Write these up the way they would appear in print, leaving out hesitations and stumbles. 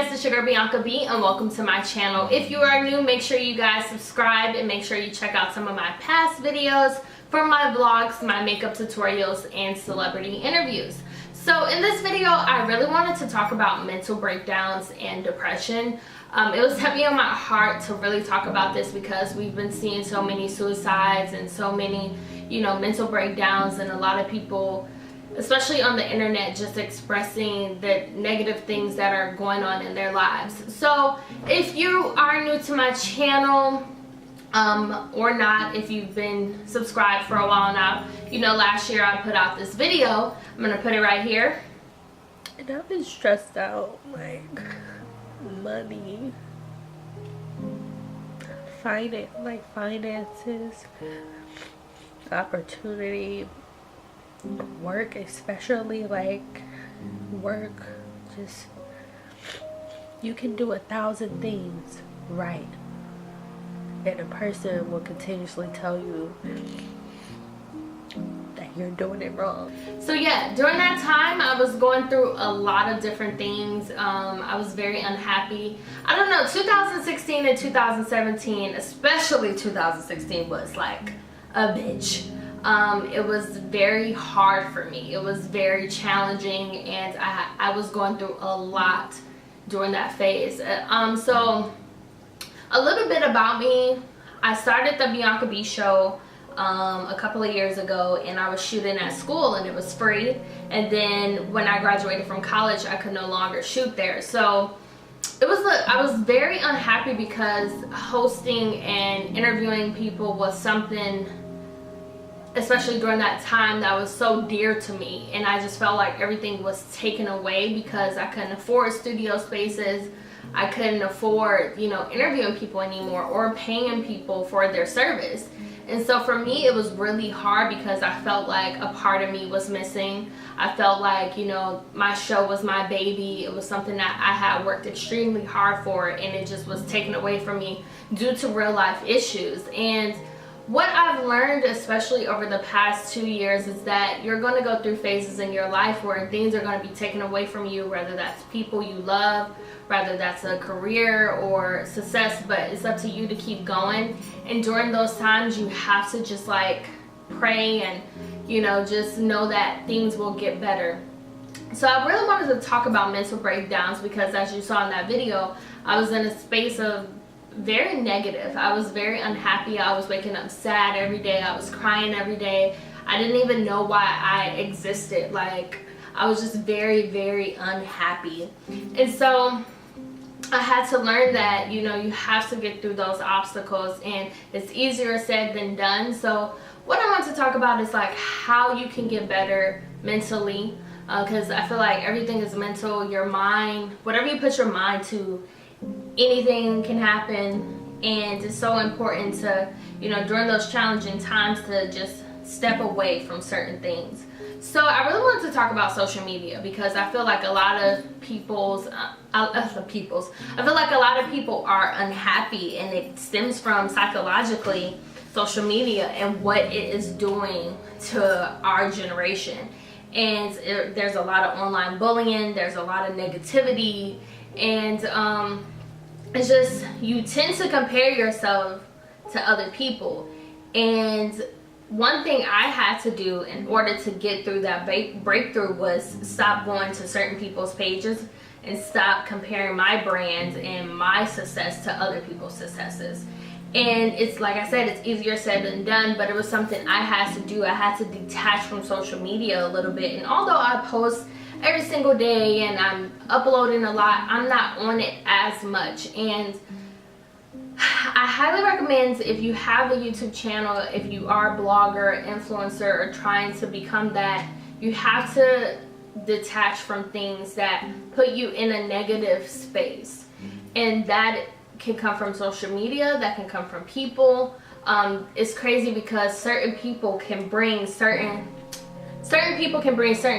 guys, it's your girl Bianca B and welcome to my channel. If you are new, make sure you guys subscribe and make sure you check out some of my past videos for my vlogs, my makeup tutorials, and celebrity interviews. So in this video, I really wanted to talk about mental breakdowns and depression. It was heavy on my heart to really talk about this because we've been seeing so many suicides and so many, mental breakdowns, and a lot of people, especially on the internet, just expressing the negative things that are going on in their lives. So if you are new to my channel, or not, if you've been subscribed for a while now, last year I put out this video. I'm gonna put it right here. And I've been stressed out, like money, finances, opportunity, work, especially work. Just, you can do 1,000 things right, and a person will continuously tell you that you're doing it wrong. So yeah, during that time I was going through a lot of different things. I was very unhappy. I don't know, 2016 and 2017, especially 2016, was like a bitch. It was very hard for me. It was very challenging, and I was going through a lot during that phase. So a little bit about me. I started the Bianca B show a couple of years ago, and I was shooting at school and it was free, and then when I graduated from college I could no longer shoot there. So I was very unhappy because hosting and interviewing people was something, especially during that time, that was so dear to me, and I just felt like everything was taken away because I couldn't afford studio spaces. I couldn't afford, interviewing people anymore or paying people for their service. And so for me, it was really hard because I felt like a part of me was missing. I felt like, my show was my baby. It was something that I had worked extremely hard for, and it just was taken away from me due to real life issues. And what I've learned, especially over the past 2 years, is that you're going to go through phases in your life where things are going to be taken away from you, whether that's people you love, whether that's a career or success, but it's up to you to keep going. And during those times, you have to just pray and, just know that things will get better. So I really wanted to talk about mental breakdowns because, as you saw in that video, I was in a space of very negative. I was very unhappy. I was waking up sad every day. I was crying every day. I didn't even know why I existed. I was just very, very unhappy. And so I had to learn that, you have to get through those obstacles, and it's easier said than done. So what I want to talk about is how you can get better mentally, because I feel like everything is mental. Your mind, whatever you put your mind to, anything can happen, and it's so important to, during those challenging times, to just step away from certain things. So I really wanted to talk about social media because I feel like a lot of I feel like a lot of people are unhappy, and it stems from psychologically social media and what it is doing to our generation. And there's a lot of online bullying, there's a lot of negativity, and it's just, you tend to compare yourself to other people. And one thing I had to do in order to get through that breakthrough was stop going to certain people's pages and stop comparing my brand and my success to other people's successes. And it's, like I said, it's easier said than done, but it was something I had to do. I had to detach from social media a little bit. And although I post every single day and I'm uploading a lot, I'm not on it as much. And I highly recommend, if you have a YouTube channel, if you are a blogger, influencer, or trying to become that, you have to detach from things that put you in a negative space. And that can come from social media, that can come from people. It's crazy because certain people can bring certain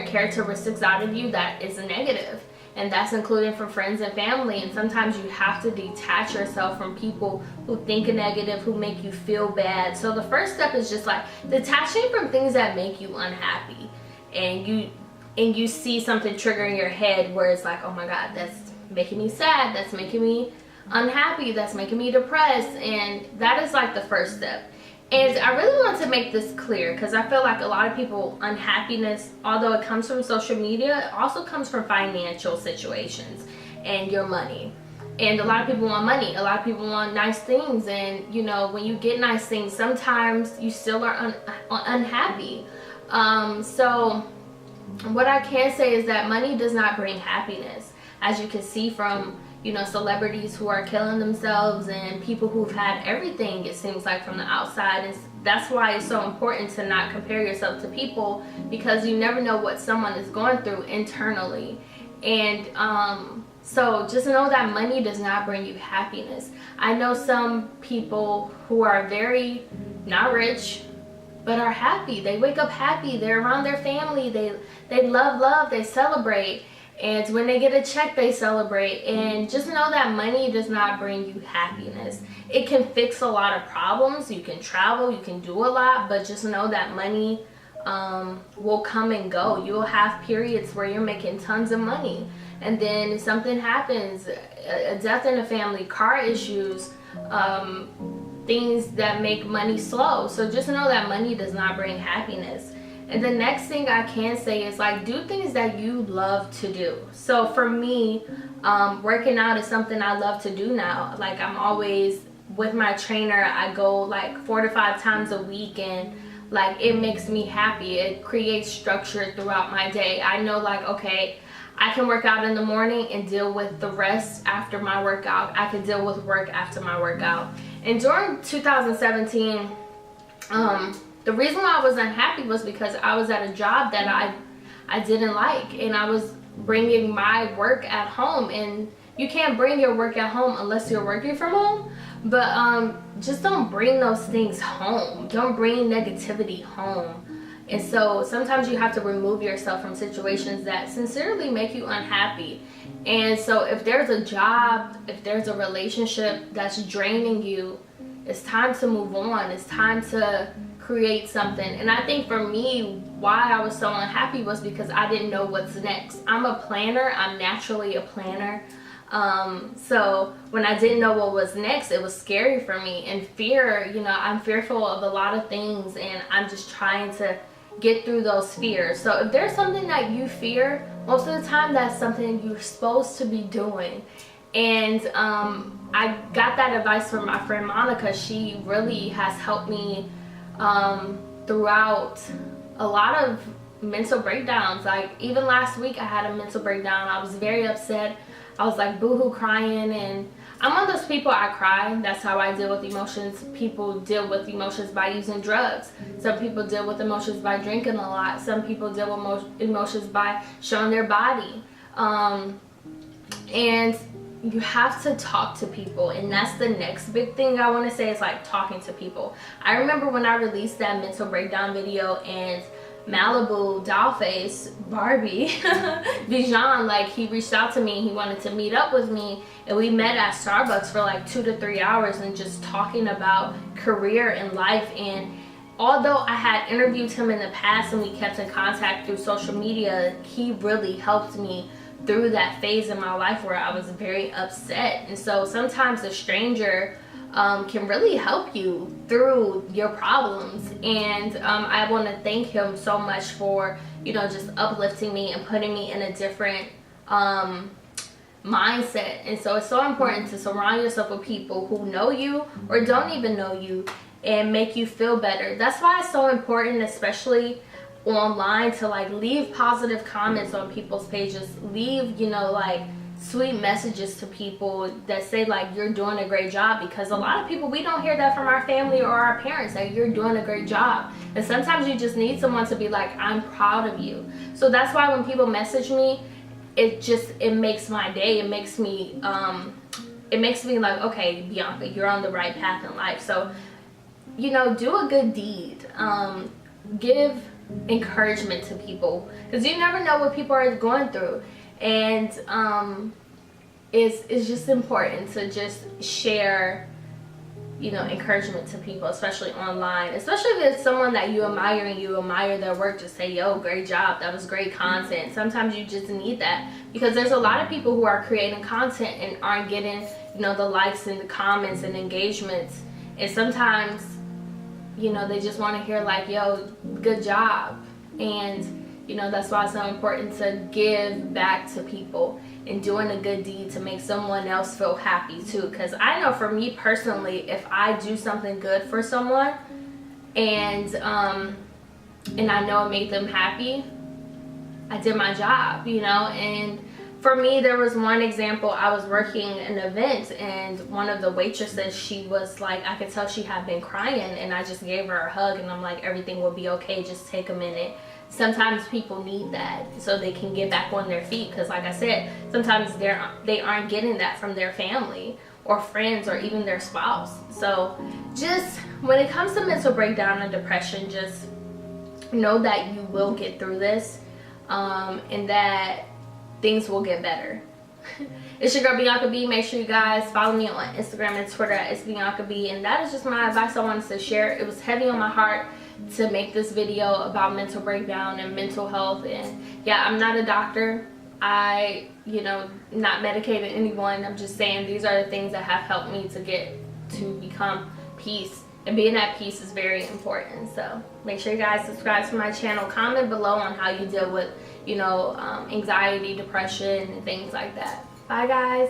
characteristics out of you that is negative, and that's including from friends and family. And sometimes you have to detach yourself from people who think negative, who make you feel bad. So the first step is just detaching from things that make you unhappy, and you see something trigger in your head where it's oh my god, that's making me sad, that's making me unhappy, that's making me depressed. And that is like the first step. And I really want to make this clear, because I feel like a lot of people, unhappiness, although it comes from social media, it also comes from financial situations and your money. And a lot of people want money, a lot of people want nice things, and you know, when you get nice things, sometimes you still are unhappy. So what I can say is that money does not bring happiness, as you can see from, you know, celebrities who are killing themselves and people who've had everything, it seems like, from the outside. And that's why it's so important to not compare yourself to people, because you never know what someone is going through internally. And so just know that money does not bring you happiness. I know some people who are very not rich but are happy. They wake up happy, they're around their family, they love, they celebrate. And when they get a check, they celebrate. And just know that money does not bring you happiness. It can fix a lot of problems. You can travel, you can do a lot, but just know that money will come and go. You'll have periods where you're making tons of money, and then if something happens, a death in the family, car issues, things that make money slow. So just know that money does not bring happiness. And the next thing I can say is, like, do things that you love to do. So for me, working out is something I love to do now. Like, I'm always with my trainer. I go like 4 to 5 times a week, and like, it makes me happy. It creates structure throughout my day. I know, like, okay, I can work out in the morning and deal with the rest after my workout. I can deal with work after my workout. And during 2017, the reason why I was unhappy was because I was at a job that I didn't like, and I was bringing my work at home. And you can't bring your work at home unless you're working from home. But just don't bring those things home. Don't bring negativity home. And so sometimes you have to remove yourself from situations that sincerely make you unhappy. And so if there's a job, if there's a relationship that's draining you, it's time to move on. It's time to create something. And I think for me, why I was so unhappy was because I didn't know what's next. I'm a planner. I'm naturally a planner. So when I didn't know what was next, it was scary for me. And fear, you know, I'm fearful of a lot of things, and I'm just trying to get through those fears. So if there's something that you fear, most of the time that's something you're supposed to be doing. And I got that advice from my friend Monica. She really has helped me throughout a lot of mental breakdowns. Like, even last week I had a mental breakdown. I was very upset. I was like boohoo crying, and I'm one of those people, I cry. That's how I deal with emotions. People deal with emotions by using drugs. Some people deal with emotions by drinking a lot. Some people deal with emotions by showing their body. And you have to talk to people, and that's the next big thing I want to say, is like talking to people. I remember when I released that mental breakdown video, and Malibu Dollface Barbie Bijan, like, he reached out to me. He wanted to meet up with me, and we met at Starbucks for like 2 to 3 hours and just talking about career and life. And although I had interviewed him in the past and we kept in contact through social media, he really helped me through that phase in my life where I was very upset. And so sometimes a stranger can really help you through your problems. And I want to thank him so much for, you know, just uplifting me and putting me in a different mindset. And so it's so important to surround yourself with people who know you or don't even know you and make you feel better. That's why it's so important, especially online, to like leave positive comments on people's pages. Leave, you know, like sweet messages to people that say like you're doing a great job, because a lot of people, we don't hear that from our family or our parents, that you're doing a great job. And sometimes you just need someone to be like, I'm proud of you. So that's why when people message me, it makes my day. It makes me like, okay, Bianca, you're on the right path in life. So, you know, do a good deed. Give encouragement to people, because you never know what people are going through. And it's just important to just share you know, encouragement to people, especially online, especially if it's someone that you admire and you admire their work. Just say, yo, great job, that was great content. Sometimes you just need that, because there's a lot of people who are creating content and aren't getting, you know, the likes and the comments and engagements. And sometimes, you know, they just want to hear like, yo, good job. And you know, that's why it's so important to give back to people and doing a good deed to make someone else feel happy too. Because I know for me personally, if I do something good for someone and I know it made them happy, I did my job, you know. And for me, there was one example. I was working an event, and one of the waitresses, she was like, I could tell she had been crying, and I just gave her a hug, and I'm like, everything will be okay, just take a minute. Sometimes people need that so they can get back on their feet, because like I said, sometimes they aren't getting that from their family or friends or even their spouse. So just when it comes to mental breakdown and depression, just know that you will get through this, and that things will get better. It's your girl Bianca B. Make sure you guys follow me on Instagram and Twitter at it's Bianca B. And that is just my advice I wanted to share. It was heavy on my heart to make this video about mental breakdown and mental health. And yeah, I'm not a doctor. I, you know, not medicating anyone. I'm just saying these are the things that have helped me to become peace. And being at peace is very important. So make sure you guys subscribe to my channel. Comment below on how you deal with, you know, anxiety, depression, and things like that. Bye, guys.